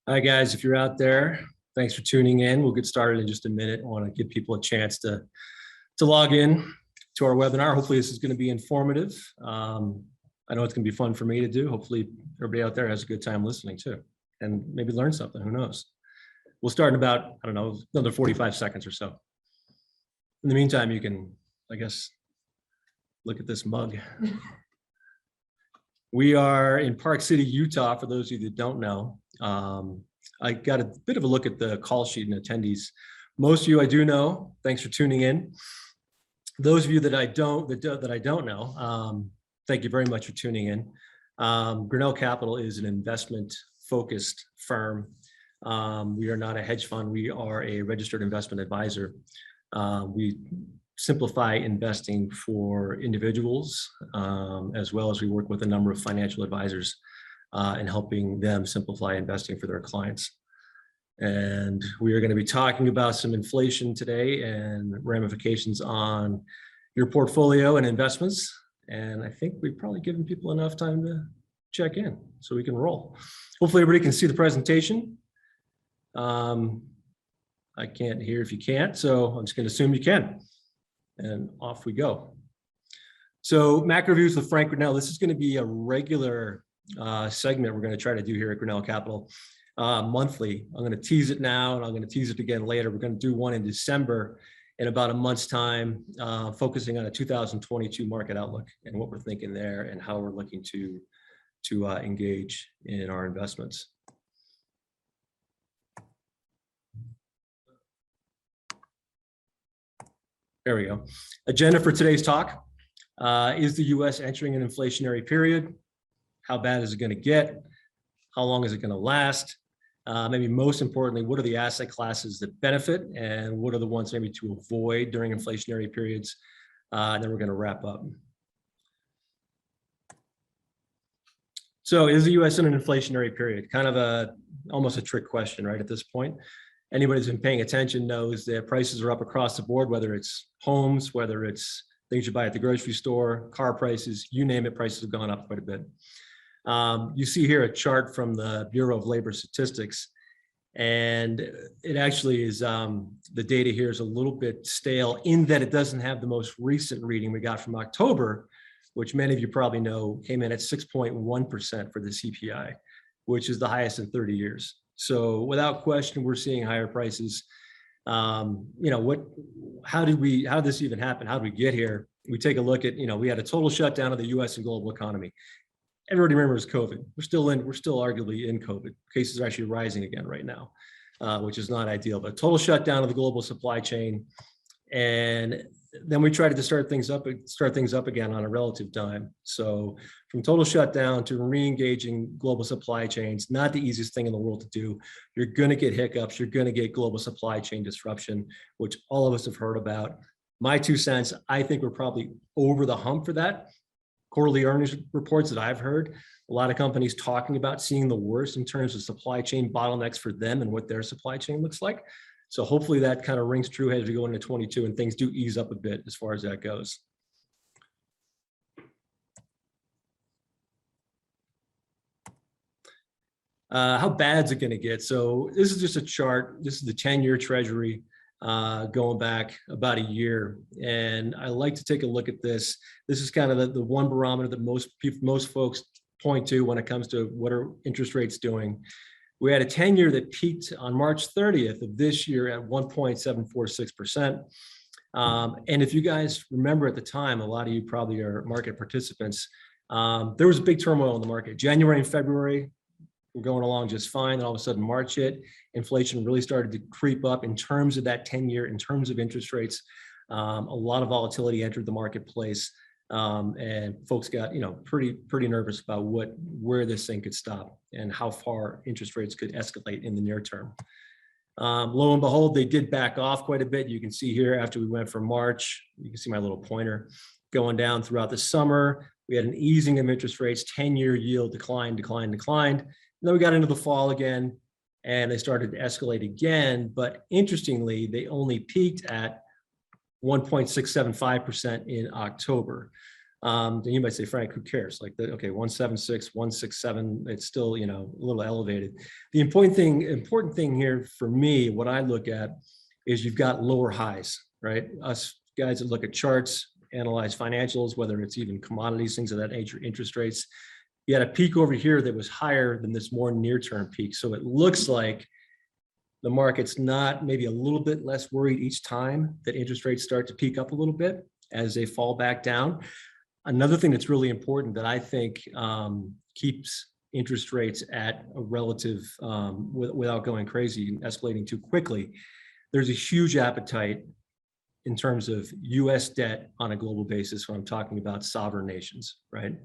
Hi guys, if you're out there, thanks for tuning in. We'll get started in just a minute. I want to give people a chance to log in to our webinar. Hopefully this is going to be informative. I know it's going to be fun for me to do. Hopefully everybody out there has a good time listening too, and maybe learn something, who knows. We'll start in about, I don't know, another 45 seconds or so. In the meantime, you can, I guess, look at this mug. We are in Park City, Utah, for those of you that don't know. I got a bit of a look at the call sheet and attendees. Most of you I do know. Thanks for tuning in. Those of you that I don't know, thank you very much for tuning in. Grinnell Capital is an investment-focused firm. We are not a hedge fund. We are a registered investment advisor. We simplify investing for individuals, as well as we work with a number of financial advisors in helping them simplify investing for their clients. And we are going to be talking about some inflation today and ramifications on your portfolio and investments. And I think we've probably given people enough time to check in so we can roll. Hopefully everybody can see the presentation. I can't hear if you can't, so I'm just going to assume you can. And off we go. So macro reviews with Frank Grinnell. This is going to be a regular segment we're going to try to do here at Grinnell Capital monthly. I'm going to tease it now, and I'm going to tease it again later. We're going to do one in December in about a month's time, focusing on a 2022 market outlook and what we're thinking there and how we're looking to engage in our investments. There we go. Agenda for today's talk. Is the U.S. entering an inflationary period? How bad is it going to get? How long is it going to last? Maybe most importantly, what are the asset classes that benefit and what are the ones maybe to avoid during inflationary periods? And then we're going to wrap up. So is the U.S. in an inflationary period? Kind of almost a trick question, right, at this point. Anybody who's been paying attention knows that prices are up across the board, whether it's homes, whether it's things you buy at the grocery store, car prices, you name it, prices have gone up quite a bit. You see here a chart from the Bureau of Labor Statistics, and it actually is, the data here is a little bit stale in that it doesn't have the most recent reading we got from October, which many of you probably know came in at 6.1% for the CPI, which is the highest in 30 years. So without question, we're seeing higher prices. You know, how did this even happen? How did we get here? We take a look at, we had a total shutdown of the US and global economy. Everybody remembers COVID. We're still arguably in COVID. Cases are actually rising again right now, which is not ideal, but total shutdown of the global supply chain. And then we tried to start things up again on a relative dime. So from total shutdown to re-engaging global supply chains, not the easiest thing in the world to do. You're going to get hiccups. You're going to get global supply chain disruption, which all of us have heard about. My 2 cents, I think we're probably over the hump for that. Quarterly earnings reports that I've heard, a lot of companies talking about seeing the worst in terms of supply chain bottlenecks for them and what their supply chain looks like. So hopefully that kind of rings true as we go into 22 and things do ease up a bit as far as that goes. How bad is it going to get? So this is just a chart. This is the 10-year Treasury going back about a year. And I like to take a look at this. This is kind of the one barometer that most folks point to when it comes to what are interest rates doing. We had a 10-year that peaked on March 30th of this year at 1.746%. And if you guys remember at the time, a lot of you probably are market participants, there was a big turmoil in the market. January and February were going along just fine. And all of a sudden March hit, inflation really started to creep up in terms of that 10-year, in terms of interest rates. A lot of volatility entered the marketplace. And folks got, pretty nervous about where this thing could stop and how far interest rates could escalate in the near term. Lo and behold, they did back off quite a bit. You can see here after we went from March, you can see my little pointer going down throughout the summer. We had an easing of interest rates, 10-year yield declined. And then we got into the fall again, and they started to escalate again. But interestingly, they only peaked at 1.675% in October. Then you might say, Frank, who cares? Like, okay, 176, 167, it's still, a little elevated. The important thing here for me, what I look at is you've got lower highs, right? Us guys that look at charts, analyze financials, whether it's even commodities, things of that nature, interest rates. You had a peak over here that was higher than this more near-term peak. So it looks like the market's not maybe a little bit less worried each time that interest rates start to peak up a little bit as they fall back down. Another thing that's really important that I think keeps interest rates at a relative, without going crazy and escalating too quickly, there's a huge appetite in terms of US debt on a global basis when I'm talking about sovereign nations, right?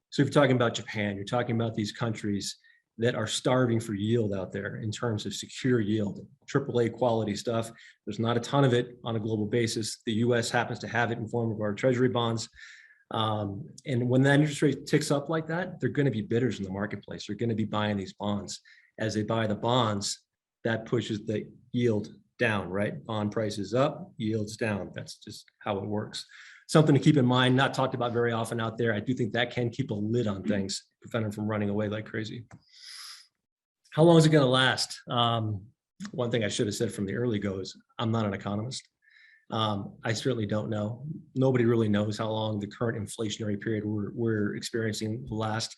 So if you're talking about Japan, you're talking about these countries that are starving for yield out there in terms of secure yield, AAA quality stuff. There's not a ton of it on a global basis. The US happens to have it in form of our treasury bonds. And when that interest rate ticks up like that, they're going to be bidders in the marketplace. They're going to be buying these bonds. As they buy the bonds, that pushes the yield down, right? Bond prices up, yields down. That's just how it works. Something to keep in mind, not talked about very often out there. I do think that can keep a lid on things, prevent them from running away like crazy. How long is it going to last? One thing I should have said from the early go is I'm not an economist. I certainly don't know. Nobody really knows how long the current inflationary period we're experiencing will last.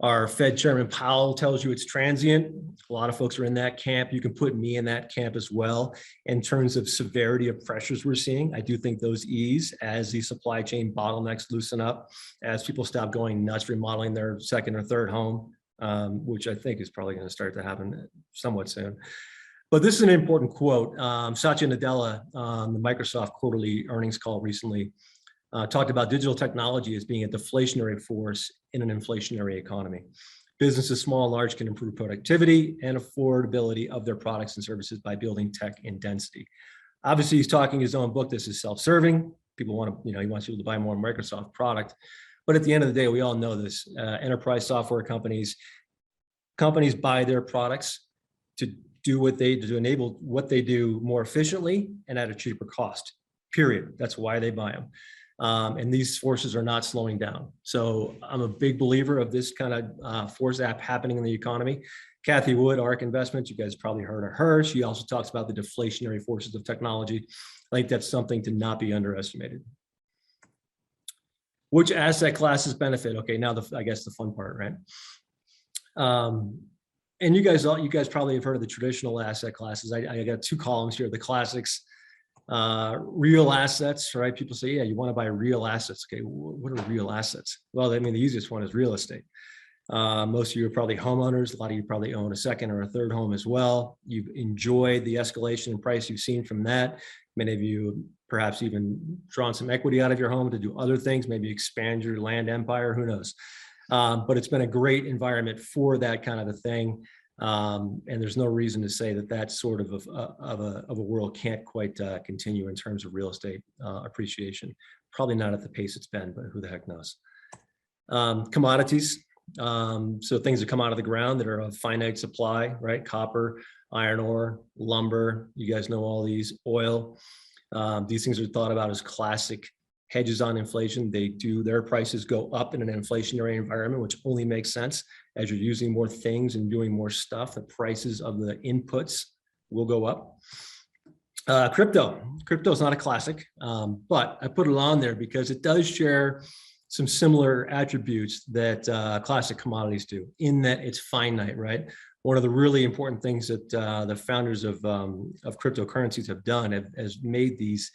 Our Fed Chairman Powell tells you it's transient. A lot of folks are in that camp. You can put me in that camp as well. In terms of severity of pressures we're seeing, I do think those ease as the supply chain bottlenecks loosen up, as people stop going nuts remodeling their second or third home, which I think is probably going to start to happen somewhat soon. But this is an important quote. Satya Nadella on the Microsoft quarterly earnings call recently talked about digital technology as being a deflationary force in an inflationary economy. Businesses, small and large, can improve productivity and affordability of their products and services by building tech in density. Obviously, he's talking his own book. This is self-serving. People want to, he wants people to buy more Microsoft product. But at the end of the day, we all know this. Enterprise software companies buy their products to do what they do, to enable what they do more efficiently and at a cheaper cost, period. That's why they buy them. And these forces are not slowing down. So I'm a big believer of this kind of force app happening in the economy. Kathy Wood, ARK Investments, you guys probably heard of her. She also talks about the deflationary forces of technology. I think that's something to not be underestimated. Which asset classes benefit? Okay, now I guess the fun part, right? And you guys probably have heard of the traditional asset classes. I got two columns here, the classics. Real assets, right? People say, yeah, you want to buy real assets. Okay, what are real assets? Well, I mean, the easiest one is real estate. Most of you are probably homeowners. A lot of you probably own a second or a third home as well. You've enjoyed the escalation in price you've seen from that. Many of you perhaps even drawn some equity out of your home to do other things, maybe expand your land empire, who knows? But it's been a great environment for that kind of a thing. And there's no reason to say that that sort of a world can't quite continue in terms of real estate appreciation. Probably not at the pace it's been, but who the heck knows? Commodities, so things that come out of the ground that are of finite supply, right? Copper, iron ore, lumber, you guys know all these, oil. These things are thought about as classic hedges on inflation. Their prices go up in an inflationary environment, which only makes sense. As you're using more things and doing more stuff, the prices of the inputs will go up. Crypto is not a classic, but I put it on there because it does share some similar attributes that classic commodities do, in that it's finite, right? One of the really important things that the founders of cryptocurrencies have done has made these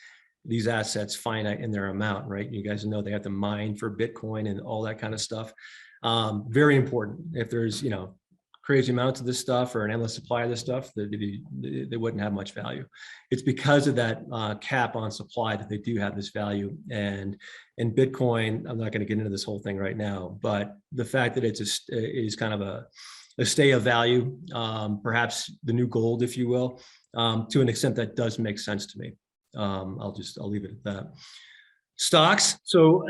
assets finite in their amount, right? You guys know they have to mine for Bitcoin and all that kind of stuff. Very important. If there's, crazy amounts of this stuff or an endless supply of this stuff, they wouldn't have much value. It's because of that cap on supply that they do have this value. And Bitcoin, I'm not going to get into this whole thing right now, but the fact that it is kind of a stay of value, perhaps the new gold, if you will, to an extent that does make sense to me. I'll leave it at that. Stocks. So,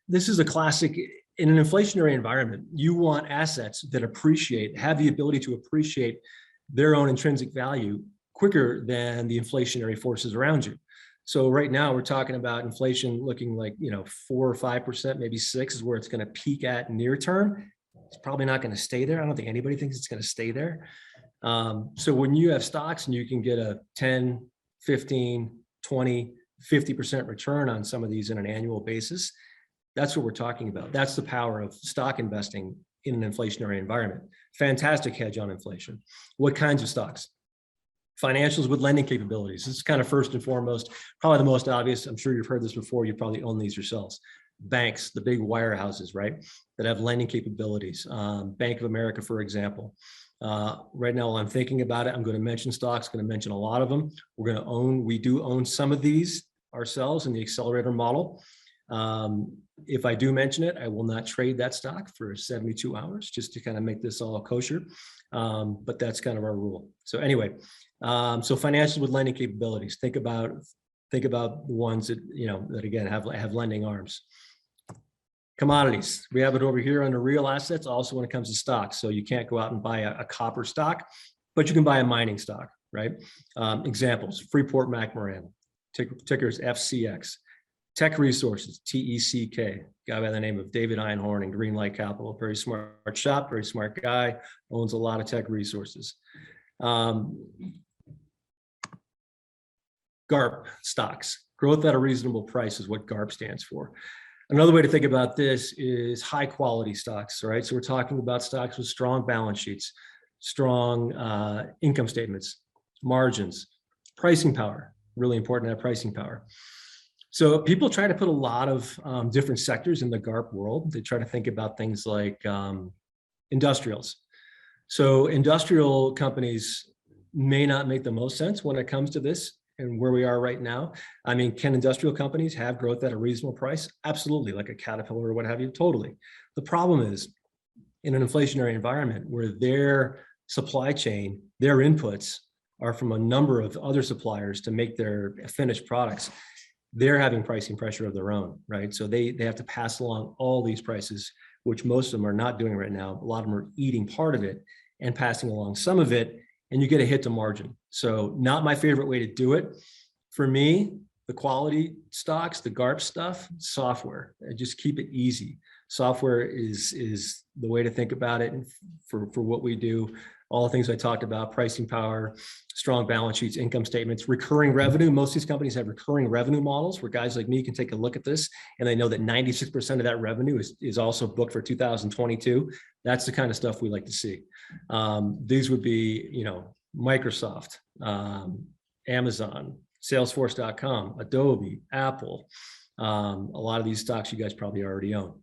this is a classic. In an inflationary environment, you want assets that have the ability to appreciate their own intrinsic value quicker than the inflationary forces around you. So right now we're talking about inflation looking like, 4 or 5%, maybe 6 is where it's going to peak at near term. It's probably not going to stay there. I don't think anybody thinks it's going to stay there. So when you have stocks and you can get a 10, 15, 20, 50% return on some of these on an annual basis, that's what we're talking about. That's the power of stock investing in an inflationary environment. Fantastic hedge on inflation. What kinds of stocks? Financials with lending capabilities. This is kind of first and foremost, probably the most obvious. I'm sure you've heard this before. You probably own these yourselves. Banks, the big wirehouses, right, that have lending capabilities. Bank of America, for example. Right now, while I'm thinking about it, I'm going to mention stocks, going to mention a lot of them. We do own some of these ourselves in the accelerator model. If I do mention it, I will not trade that stock for 72 hours just to kind of make this all kosher. But that's kind of our rule. So anyway, so financials with lending capabilities. Think about the ones that, that again have lending arms. Commodities. We have it over here under real assets, also when it comes to stocks. So you can't go out and buy a copper stock, but you can buy a mining stock, right? Examples, Freeport McMoran, tickers FCX. Tech Resources, TECK, guy by the name of David Einhorn and Grinnell Capital, very smart shop, very smart guy, owns a lot of tech resources. GARP stocks, growth at a reasonable price is what GARP stands for. Another way to think about this is high quality stocks, right? So we're talking about stocks with strong balance sheets, strong income statements, margins, pricing power, really important to have pricing power. So people try to put a lot of different sectors in the GARP world. They try to think about things like industrials. So industrial companies may not make the most sense when it comes to this and where we are right now. I mean, can industrial companies have growth at a reasonable price? Absolutely, like a Caterpillar or what have you, totally. The problem is in an inflationary environment where their supply chain, their inputs are from a number of other suppliers to make their finished products, they're having pricing pressure of their own, right? So they have to pass along all these prices, which most of them are not doing right now. A lot of them are eating part of it and passing along some of it, and you get a hit to margin. So not my favorite way to do it. For me, the quality stocks, the GARP stuff, software, just keep it easy. Software is the way to think about it for what we do. All the things I talked about, pricing power, strong balance sheets, income statements, recurring revenue. Most of these companies have recurring revenue models where guys like me can take a look at this and they know that 96% of that revenue is also booked for 2022. That's the kind of stuff we like to see. These would be, Microsoft, Amazon, Salesforce.com, Adobe, Apple. A lot of these stocks you guys probably already own.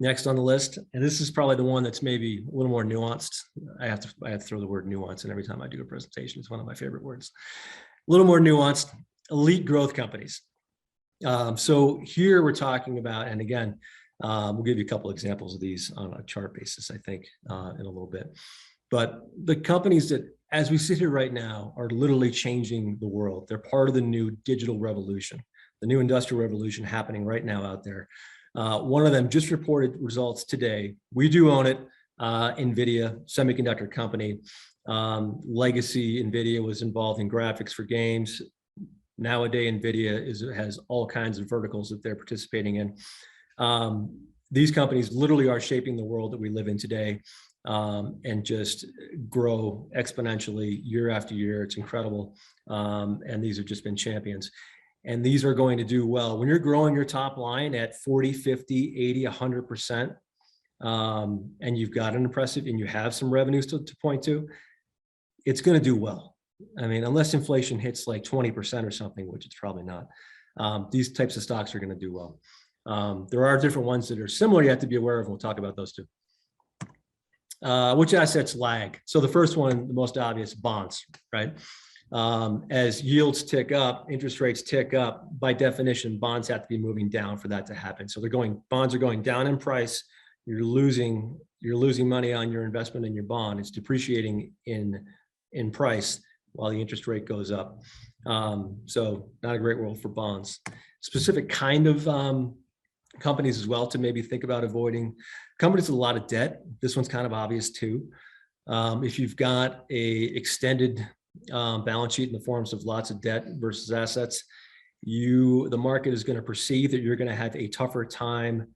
Next on the list, and this is probably the one that's maybe a little more nuanced. I have to throw the word nuance in every time I do a presentation. It's one of my favorite words. A little more nuanced, elite growth companies. So here we're talking about, and again, we'll give you a couple examples of these on a chart basis, I think, in a little bit. But the companies that, as we sit here right now, are literally changing the world. They're part of the new digital revolution, the new industrial revolution happening right now out there. One of them just reported results today. We do own it, NVIDIA, semiconductor company. Legacy NVIDIA was involved in graphics for games. Nowadays, NVIDIA has all kinds of verticals that they're participating in. These companies literally are shaping the world that we live in today, and just grow exponentially year after year. It's incredible. And these have just been champions. And these are going to do well. When you're growing your top line at 40, 50, 80, 100%, and you've got an impressive, and you have some revenues to point to, it's going to do well. I mean, unless inflation hits like 20% or something, which it's probably not, these types of stocks are going to do well. There are different ones that are similar you have to be aware of, and we'll talk about those too. Which assets lag? So the first one, the most obvious, bonds, right? As yields tick up, interest rates tick up, by definition, bonds have to be moving down for that to happen. So bonds are going down in price. You're losing money on your investment in your bond. It's depreciating in price while the interest rate goes up. So not a great world for bonds. Specific kind of companies as well to maybe think about avoiding. Companies with a lot of debt. This one's kind of obvious too. If you've got a extended balance sheet in the forms of lots of debt versus assets, the market is going to perceive that you're going to have a tougher time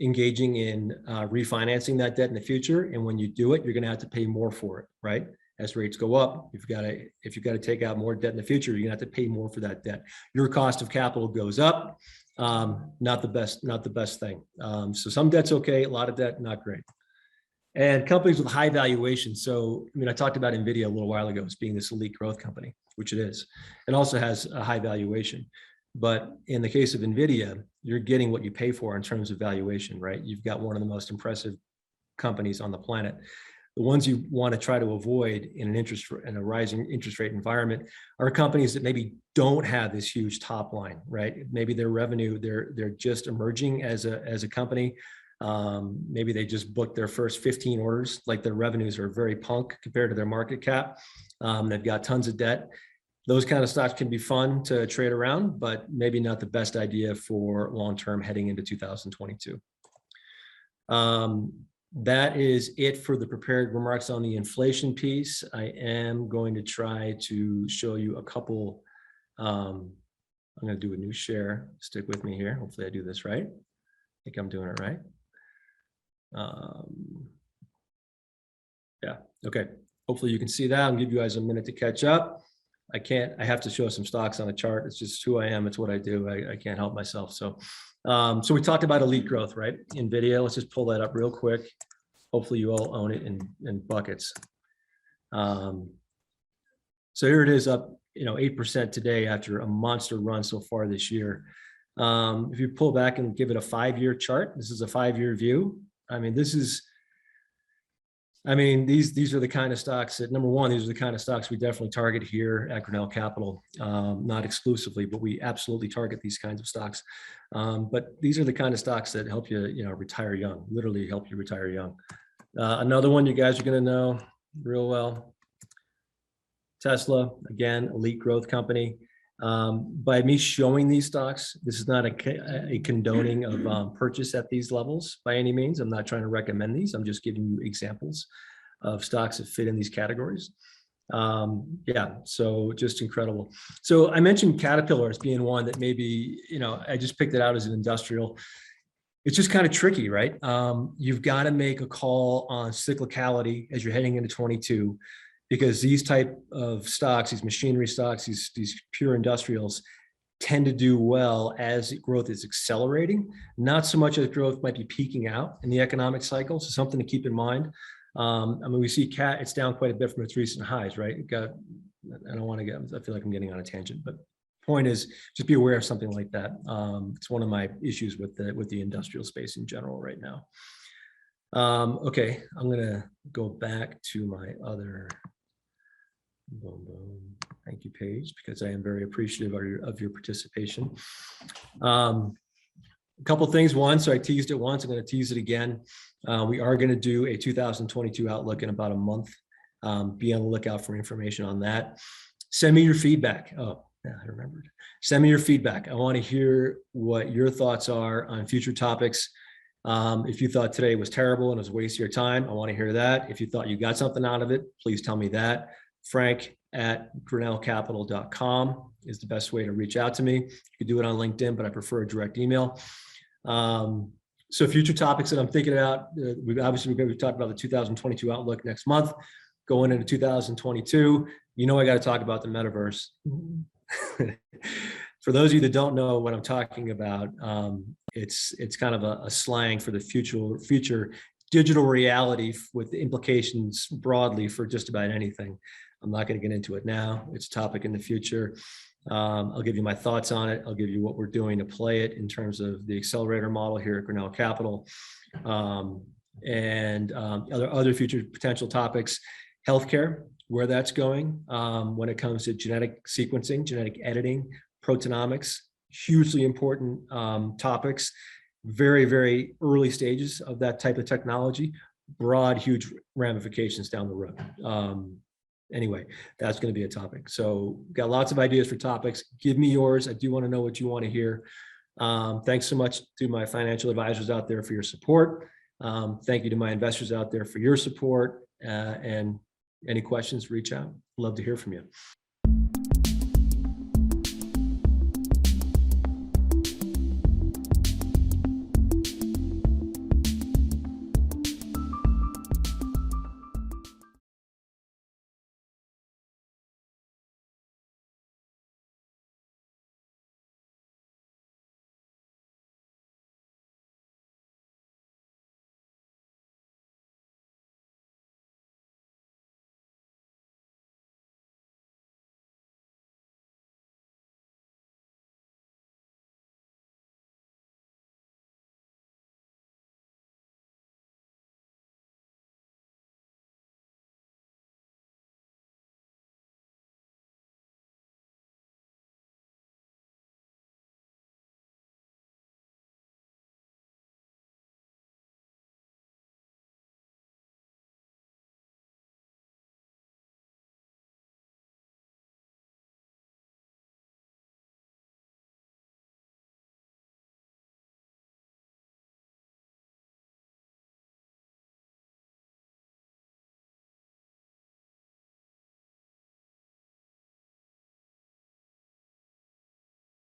engaging in refinancing that debt in the future. And when you do it, you're going to have to pay more for it, right? As rates go up, if you've got to take out more debt in the future, you're going to have to pay more for that debt. Your cost of capital goes up. Not the best thing. So some debt's okay, a lot of debt, not great. And companies with high valuation. So, I mean, I talked about NVIDIA a little while ago as being this elite growth company, which it is, and also has a high valuation. But in the case of NVIDIA, you're getting what you pay for in terms of valuation, right? You've got one of the most impressive companies on the planet. The ones you want to try to avoid in a rising interest rate environment are companies that maybe don't have this huge top line, right? Maybe their revenue, they're just emerging as a company. Maybe they just booked their first 15 orders, like their revenues are very punk compared to their market cap. They've got tons of debt. Those kind of stocks can be fun to trade around, but maybe not the best idea for long-term heading into 2022. That is it for the prepared remarks on the inflation piece. I am going to try to show you a couple. I'm going to do a new share. Stick with me here. Hopefully I do this right. I think I'm doing it right. Yeah, okay. Hopefully you can see that. I'll give you guys a minute to catch up. I have to show some stocks on a chart. It's just who I am. It's what I do. I can't help myself. So we talked about elite growth, right? NVIDIA, let's just pull that up real quick. Hopefully you all own it in buckets. So here it is up, 8% today after a monster run so far this year. If you pull back and give it a 5-year chart, this is a 5-year view. These are the kind of stocks that, number one, these are the kind of stocks we definitely target here at Grinnell Capital, not exclusively, but we absolutely target these kinds of stocks. But these are the kind of stocks that help you, retire young, literally help you retire young. Another one you guys are going to know real well, Tesla, again, elite growth company. By me showing these stocks, this is not a condoning of purchase at these levels by any means. I'm not trying to recommend these. I'm just giving you examples of stocks that fit in these categories. Yeah, so just incredible. So I mentioned Caterpillar as being one that maybe, I just picked it out as an industrial. It's just kind of tricky, right? You've got to make a call on cyclicality as you're heading into 22. Because these type of stocks, these machinery stocks, these pure industrials tend to do well as growth is accelerating, not so much as growth might be peaking out in the economic cycle. So something to keep in mind. We see CAT, it's down quite a bit from its recent highs, right? I feel like I'm getting on a tangent, but point is just be aware of something like that. It's one of my issues with the industrial space in general right now. Okay, I'm gonna go back to my other thank you page, because I am very appreciative of your participation. A couple things. One, so I teased it once, I'm going to tease it again. We are going to do a 2022 outlook in about a month. Be on the lookout for information on that. Send me your feedback. Oh, yeah, I remembered. Send me your feedback. I want to hear what your thoughts are on future topics. If you thought today was terrible and it was a waste of your time, I want to hear that. If you thought you got something out of it, please tell me that. Frank@grinnellcapital.com is the best way to reach out to me. You can do it on LinkedIn, but I prefer a direct email. So future topics that I'm thinking about, we're going to talk about the 2022 outlook next month. Going into 2022, I got to talk about the metaverse. For those of you that don't know what I'm talking about, it's kind of a slang for the future digital reality with implications broadly for just about anything. I'm not going to get into it now. It's a topic in the future. I'll give you my thoughts on it. I'll give you what we're doing to play it in terms of the accelerator model here at Grinnell Capital, and other future potential topics. Healthcare, where that's going when it comes to genetic sequencing, genetic editing, proteomics, hugely important topics. Very, very early stages of that type of technology, broad, huge ramifications down the road. Anyway, that's going to be a topic. So got lots of ideas for topics. Give me yours. I do want to know what you want to hear. Thanks so much to my financial advisors out there for your support. Thank you to my investors out there for your support. And Any questions, reach out. Love to hear from you.